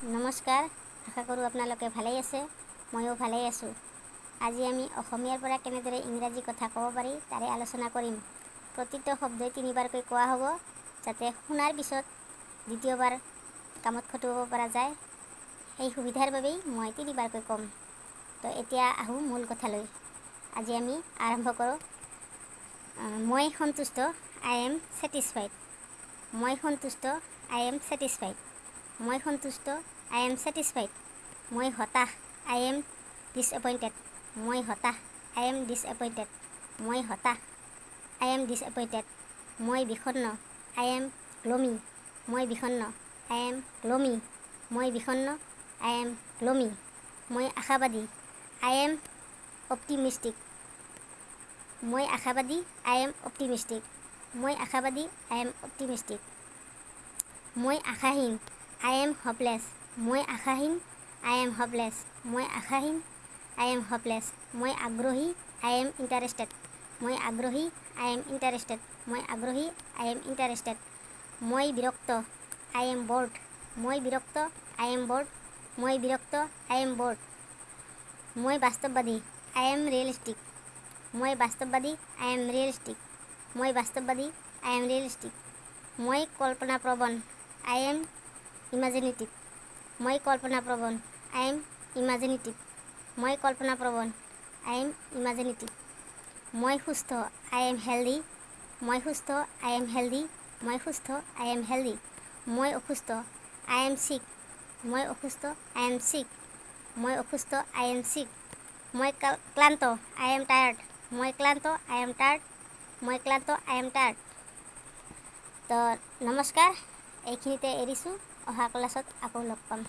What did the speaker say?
নমস্কাৰ, আশা কৰোঁ আপোনালোকে ভালেই আছে। ময়ো ভালেই আছোঁ। আজি আমি অসমীয়াৰ পৰা কেনেদৰে ইংৰাজী কথা ক'ব পাৰি তাৰে আলোচনা কৰিম। প্ৰতিটো শব্দই 3বাৰকৈ কোৱা হ'ব, যাতে শুনাৰ পিছত দ্বিতীয়বাৰ কামত খটুৱাব পৰা যায়। সেই সুবিধাৰ বাবেই মই 3বাৰকৈ ক'ম। তো এতিয়া আহোঁ মূল কথালৈ। আজি আমি আৰম্ভ কৰোঁ। মই সন্তুষ্ট, আই এম ছেটিছফাইড। মই সন্তুষ্ট, আই এম ছেটিছফাইড। মই সন্তুষ্ট, আই এম ছেটিছফাইড। মই হতাশ, আই এম ডিসএপইণ্টেড। মই হতাশ, আই এম ডিসএপইণ্টেড। মই হতাশ, আই এম ডিসএপইণ্টেড। মই বিষণ্ণ, আই এম গ্লোমি। মই বিষণ্ণ, আই এম গ্লোমি। মই বিষণ্ণ, আই এম গ্লোমি। মই আশাবাদী, আই এম অপটিমিষ্টিক। মই আশাবাদী, আই এম অপটিমিষ্টিক। মই আশাবাদী, আই এম অপটিমিষ্টিক। মই আশাহীন, আই এম হপলেছ। মই আশাহীন, আই এম হপলেছ। মই আশাহীন, আই এম হপলেছ। মই আগ্ৰহী, আই এম ইণ্টাৰেষ্টেড। মই আগ্ৰহী, আই এম ইণ্টাৰেষ্টেড। মই আগ্ৰহী, আই এম ইণ্টাৰেষ্টেড। মই বিৰক্ত, আই এম বৰ্ড। মই বিৰক্ত, আই এম বৰ্ড। মই বিৰক্ত, আই এম বৰ্ড। মই বাস্তৱবাদী, আই এম ৰিয়েলিষ্টিক। মই বাস্তৱবাদী, আই এম ৰিয়েলিষ্টিক। মই বাস্তৱবাদী, আই এম ৰিয়েলিষ্টিক। মই কল্পনাপ্ৰৱণ, আই এম ইমাজিনেটিভ। মই কল্পনাপ্ৰৱণ, আই এম ইমাজিনেটিভ। মই কল্পনাপ্ৰৱণ, আই এম ইমাজিনেটিভ। মই সুস্থ, আই এম হেল্ডি। মই সুস্থ, আই এম হেল্ডি। মই সুস্থ, আই এম হেল্ডি। মই অসুস্থ, আই এম চিক। মই অসুস্থ, আই এম চিক। মই অসুস্থ, আই এম চিক। মই ক্লান্ত, আই এম টায়াৰ্ড। মই ক্লান্ত, আই এম টায়াৰ্ড। মই ক্লান্ত, আই এম টায়াৰ্ড। তো নমস্কাৰ, এইখিনিতে এৰিছোঁ। অহা ক্লাছত আকৌ লগ পাম।